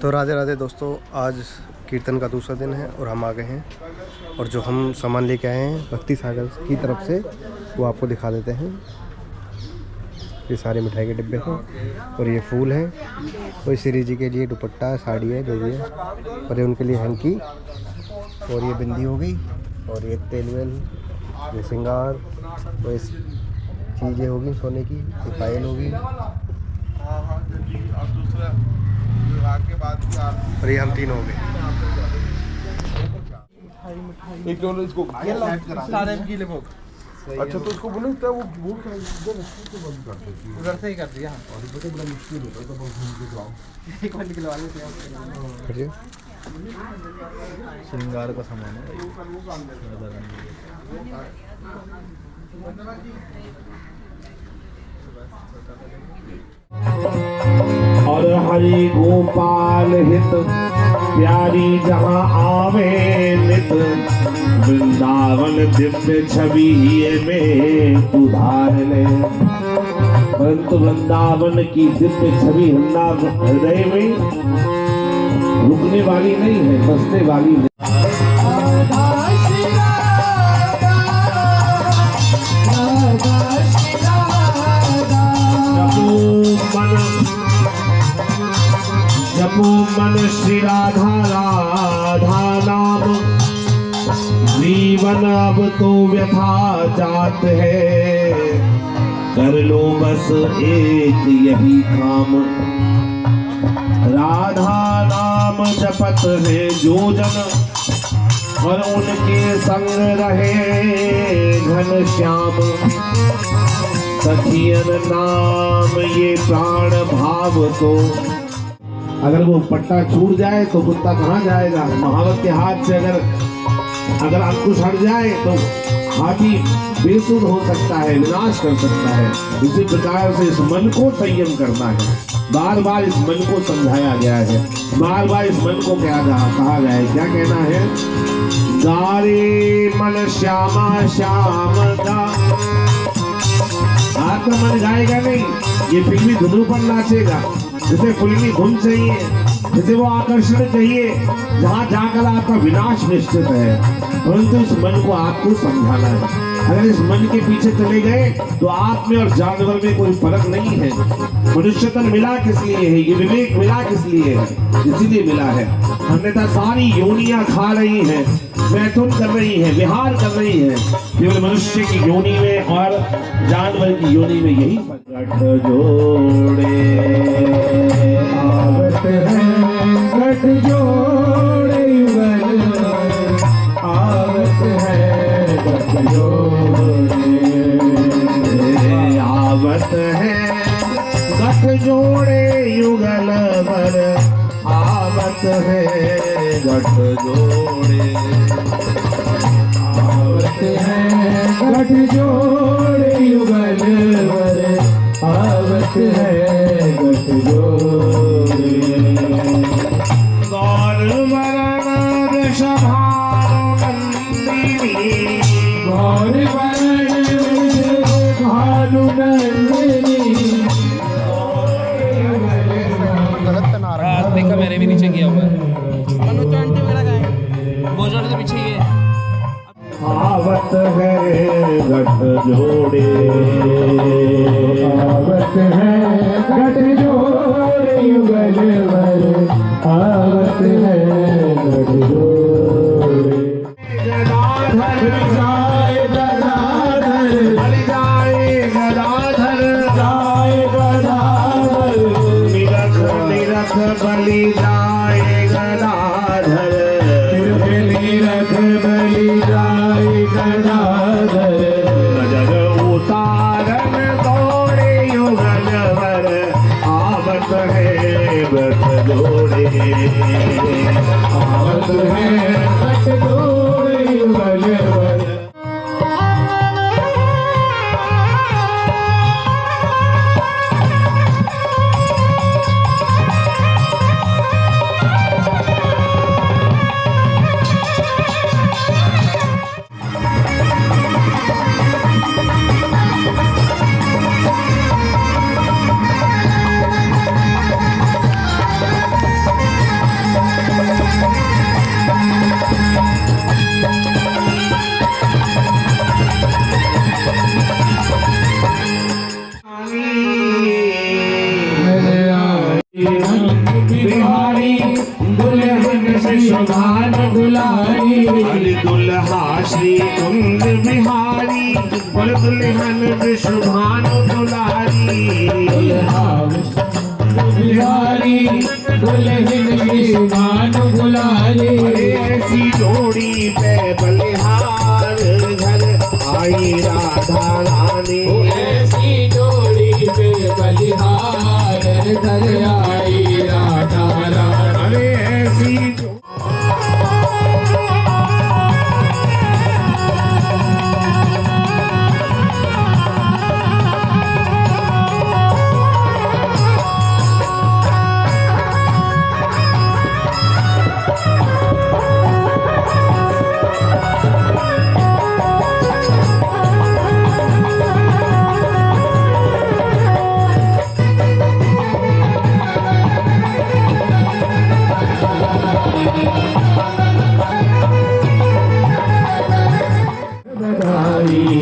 तो राधे राधे दोस्तों, आज कीर्तन का दूसरा दिन है और हम आ गए हैं और जो हम सामान लेके आए हैं भक्ति सागर की तरफ से वो आपको दिखा देते हैं। ये सारे मिठाई के डिब्बे हैं और ये फूल हैं और श्री जी के लिए दुपट्टा साड़ी है जो भी है, और ये उनके लिए हैंकी और ये बिंदी हो गई और ये तेल वेल, ये श्रृंगार और ये चीज़ें होगी सोने की, ये पायल होगी और ये हम तीन हो गए। एक तो इसको सारे गीले भोग। अच्छा तो उसको बोलो क्या वो भूल कर बंद कर देती है, उधर से ही कर दिया। और ये तो बड़ा मुश्किल होता है, तो बस घूम के जाओ एक बार निकलवा लेते हैं। श्रृंगार का सामान है। और हरि गोपाल हित प्यारी जहाँ आवे नित, वृंदावन दिव्य छवि में उधार ले। परंतु वृंदावन की दिव्य छवि हृदय में रुकने वाली नहीं है, बसने वाली नहीं। जपो मन श्री राधा राधा नाम, जीवन अब तो व्यथा जात है। कर लो बस एक यही काम, राधा नाम जपत है जो जन, और उनके संग रहे घन श्याम। सखियन नाम ये प्राण भाव को, अगर वो पट्टा छूट जाए तो कुत्ता कहाँ जाएगा। महावत के हाथ से अगर अंकुश हट जाए तो हाथी बेसुध हो सकता है, विनाश कर सकता है। इसी प्रकार से इस मन को संयम करना है। बार बार इस मन को समझाया गया है, बार बार इस मन को कहा गया है। क्या कहना है? गारे मन श्यामा श्याम गा। आपका मन गाएगा नहीं, ये फिल्मी धुन पर नाचेगा। जिसे फिल्मी धुन चाहिए, जिसे वो आकर्षण चाहिए, जहाँ जाकर आपका विनाश निश्चित है। परंतु इस मन को आपको समझाना है। अगर इस मन के पीछे चले गए तो आप में और जानवर में कोई फर्क नहीं है। मनुष्यतन मिला किस लिए है? ये विवेक मिला किस लिए है? इसीलिए मिला है। अन्यथा सारी योनियां खा रही हैं, मैथुन कर रही है, विहार कर रही है। केवल मनुष्य की योनि में और जानवर की योनि में यही गठ जोड़े आवत है, गठ जोड़े आवत है, गठ जोड़े आवत है, गठ जोड़े युगल बर आवत है, गठ जोड़े आवत है, गठ जोड़े युगल बर आवत है, गठ जोड़े। गौर वरण वृषभानुनंदिनी, गौर वरण वृषभानुनंदिनी। देखा मेरे भी नीचे किया हुआ है। वो जोड़े तो पीछे ही है। आवत है गठ जोड़े, आवत है गठ जोड़े युगल वर, आवत है गठ जोड़े। गदाधर जाए गदाधर, बलि जाए गदाधर, जाए गदाधर। निरख निरख बलि जाए गदाधर, निरख बलि जाए गदाधर। जग उतारन दौड़े युगल वर, आवत है गठ जोड़े, आवत है गठ जोड़े युगल वर। शोभान दुलारी, अरे दुल्हा श्री कुंद बिहारी, और दुल्हन विश्वभान दुलारी, दुल्हा बिहारी दुल्हन विश्वभान दुलारी। ऐसी जोड़ी पे बलिहार घर आई राधा रानी, ऐसी जोड़ी पे बलिहार घर आई राधा रानी। अरे ऐसी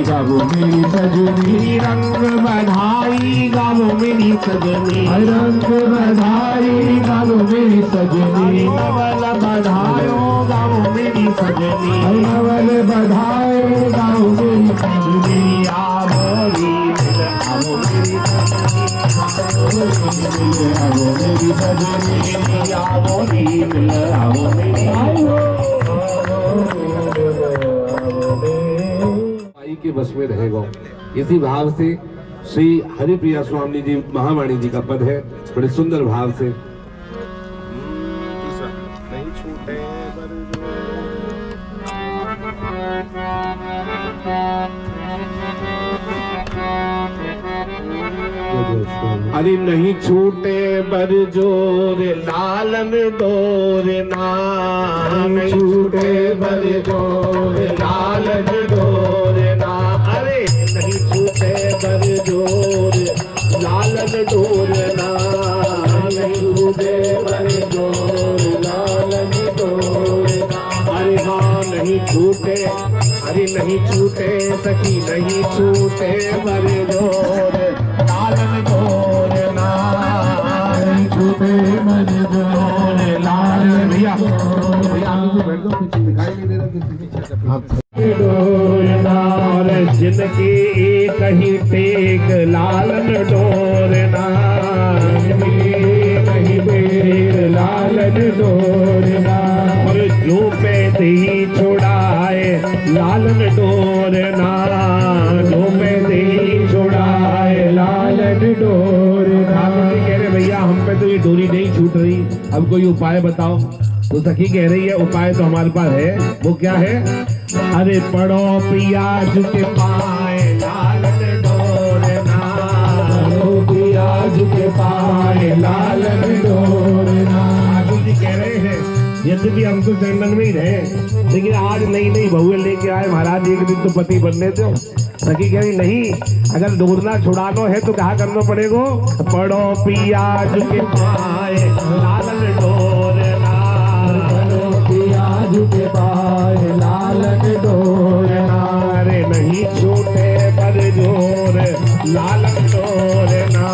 गावो मेरी सजनी, रंग बधाई गावो मेरी सजनी, रंग बधाई गावो मेरी सजनी, नवल बधायो गावो मेरी सजनी, नवल बधाई गावो मेरी सजनी। आवोरी मिल आवो मेरी सजनी, आवो मेरी सजनी, आवोरी मिल आवो मेरी के बस में रहेगा। इसी भाव से श्री हरिप्रिया स्वामी जी महावाणी जी का पद है, बड़े सुंदर भाव से। नहीं छूटे अरे नहीं छूटे बरजोर लालन डोर ना, नहीं छूटे बरजोर लालन डोर ना, अरे नहीं छूटे बरजोर लालन डोर ना, नहीं छूटे बरजोर लालन डोर ना, अरे हाँ नहीं छूटे, अरे नहीं छूटे सखी नहीं छूटे बरजोर लालन डोर ना, नहीं छूटे मन जोर लाल भैया डोर नार जिनकी एक ही टेक लालन डोर नार, कहीं बेर लालन डोर ना, और जो पैसे ही छुड़ाए लालन डोर नार, जो पैसे ही छुड़ाए लालन डोर ना। ठाकुर जी कह रहे भैया हम पे तो ये डोरी नहीं छूट रही, अब कोई उपाय बताओ। तो सखी कह रही है उपाय तो हमारे पास है, वो क्या है? अरे पड़ो पियाज के पाए लालन डोर ना, पियाज के पाए लालन डोर ना। ठाकुर जी कह रहे हैं यद्यपि हम तो चंदन में ही रहे, लेकिन आज नई नई बहुएं लेके आए महाराज, एक दिन तो पति बनने दो। सखी कह रही नहीं, अगर डोरना छुड़ानो है तो कहा करना पड़ेगा, पड़ो पियाज के पाए लालन डोर ना, पियाज के पाए लालन डोर ना, अरे नहीं छूटे बरजोर लालन डोर ना,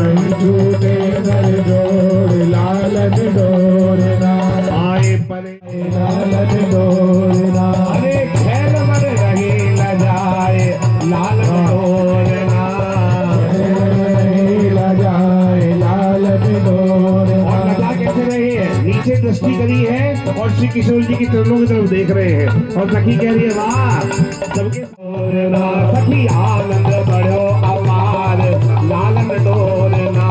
नहीं छूटे बरजोर लालन डोर ना, आए परे लालन डोर ना। अरे खेल मर रही न जाए लालन डोर ना, नहीं लजाए लालन डोर ना। और लगा कैसे रहे हैं? नीचे दृष्टि करी है और श्री किशोर जी की चरणों की तरफ देख रहे हैं, और सखी कह रही है वाह सबके डोर ना, सखी आनंद बढ़ो अपार लालन डोर ना,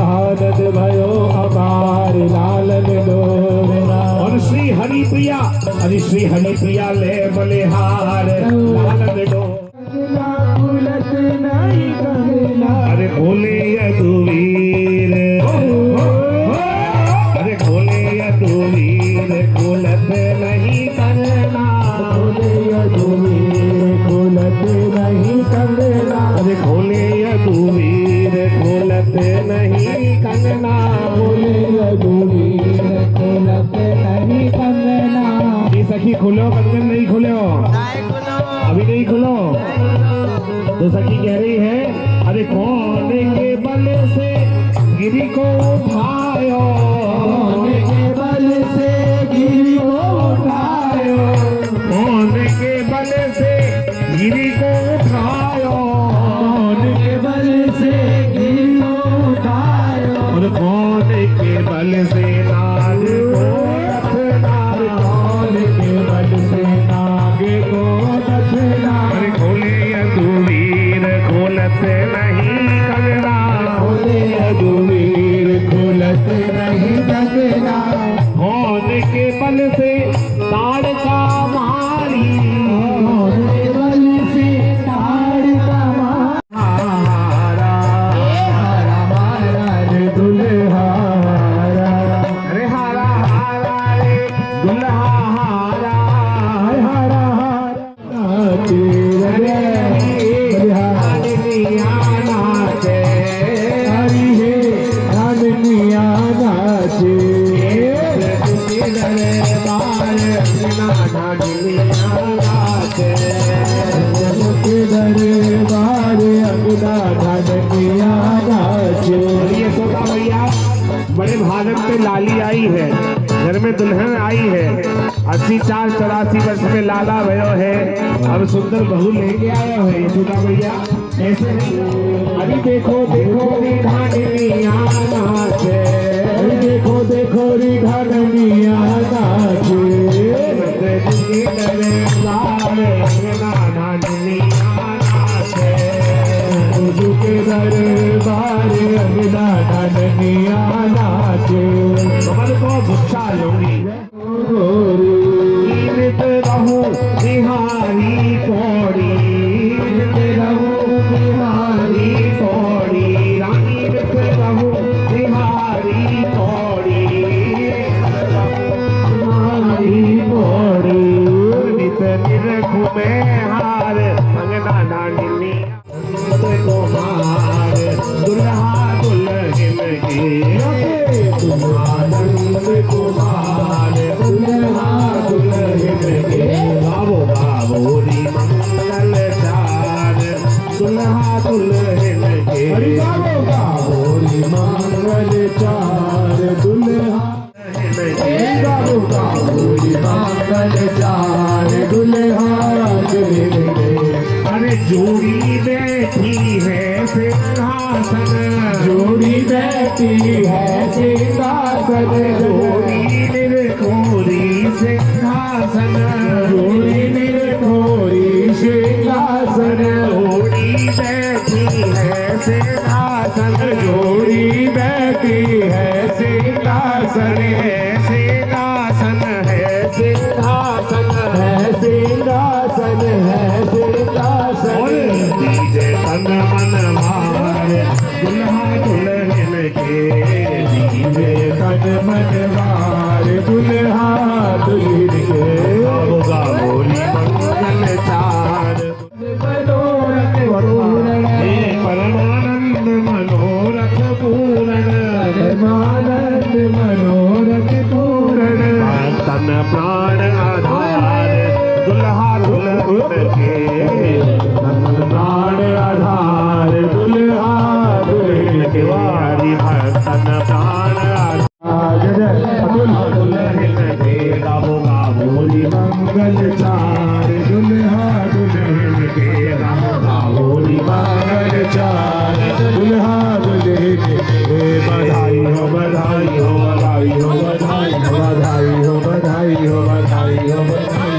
आनंद भयो अपार लालन डोर ना। और श्री हरि प्रिया, अरे श्री हरि प्रिया ले बलिहार लालन डोर, उलट नहीं करना, अरे खोले यदुवीर, अरे खोले यदुवीर खोलत नहीं करना, उलट नहीं करना, अरे खोले यदुवीर खोलत नहीं करना, उलट नहीं करना। ये सखी खुलो कंगन नहीं खुलो, अभी नहीं खुलो। तो सखी कह रही है अरे कौन के बल से गिरी को उठायो, के बल से मेरा कौन के बल से ताड़का मारी कौन के बल से ताड़का मारा हारा मारा रे दुल्हारा अरे हारा हारा रे दुल्हा हारा हारा नाचे रे नाचे हरी हे रानिया नाचे दरबार अगला धनिया नाचे। ये सोता भैया बड़े भाजन पे लाली आई है, घर में दुल्हन आई है, 84-84 वर्ष में लाला भयो है, अब सुंदर बहू लेके आया है। ये सोता भैया ऐसे नहीं, अभी देखो देखो रिधानिया नाचे, अरे देखो देखो री धनिया नाचे के दरबार अगला धनिया नाचे। कमल को गुच्छा लूंगी जीवित रहूं बिहारी पौड़ी, जीवित रहूं बिहारी पौड़ी, रानी वित रहूं बिहारी पौड़ी, बिहारी पौड़ी, वित निरखु में हार अंगना डांडनी को मार दुल्हा दुल्हन के आनंद कुमार दुल्हा दुल्हन के गावो गावो री मंगल चार दुल्हा दुल्हन के गावो गावो री मंगल चार दुल्हा गावो गावो री मंगल चार दुल्हा अरे जोड़ी बैठी है सिंहासन, जोड़ी बैठी है सिंहासन, जोड़ी निरखोरी सिंहासन, जोड़ी निरखोरी सिंहासन, जोड़ी बैठी है सिंहासन, जोड़ी बैठी है सिंहासन, है सिंहासन है सिंहासन है सिंहासन है सिंहासन। दीजे तन मन मार दुल्हा दुल्हन के, दीजे तन मन मार दुल्हा दुल्हन के, गावो गावो री मंगल चार मनोरथ पूर्ण हे परमानंद मनोरथ पूर्ण, परमानंद मनोरथ पूर्ण। तन प्राण आधार दुल्हा दुल्हन के, तन प्राण आधार दुल्हा दुल्हन के। वारी भक्तन प्राण दुल्हा दुल्हन के, गावो गावो री मंगल चार दुल्हा दुल्हन के, गावो गावो री मंगल चार दुल्हा दुल्हन के। बधाई हो बधाई हो बधाई हो बधाई हो बधाई हो बधाई हो बधाई हो बधाई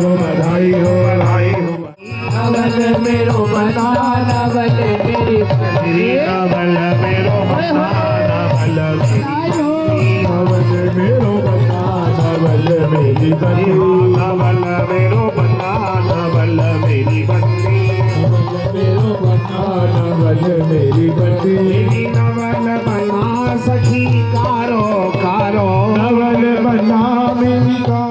हो बधाई हो बधाई हो नवल मेरो बना नवल मेरी नवल मेरो बना नवल नवल मेरो बना नवल मेरी बनी नवल मेरो बना नवल मेरी बन्नी मेरो बना नवल मेरी बनी नवल बना सखी कारो कारो नवल बना मेरी का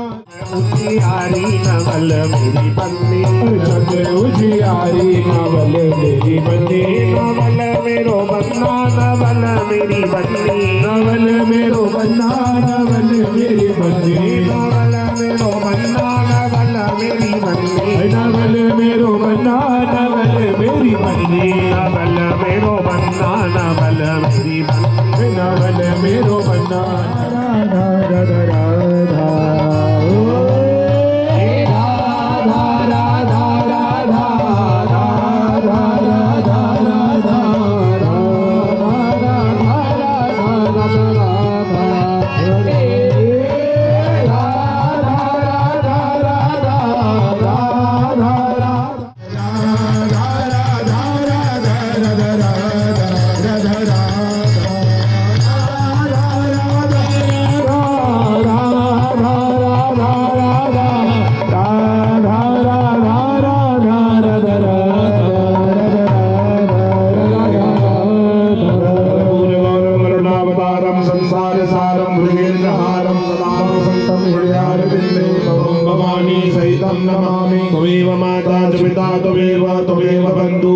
उजियारी नवल मेरी बन्नी जग उजियारी नवल मेरी बनी नवल मेरो बन्ना नवल मेरी बन्नी नवल मेरो बना नवल मेरी बनी नवल मेरो बन्ना नवल मेरी बन्नी नवल मेरो बना नवल मेरी बनी नवल मेरो बन्ना नवल मेरी बन्नी नवल मेरो बना राधा राधा राधा ओ राधा राधा राधा राधा राधा राधा राधा चंद्रहारं सदा वसन्तं हृदयारविन्दे भवं भवानी सहितं नमामि। त्वमेव माता च पिता त्वमेव बन्धु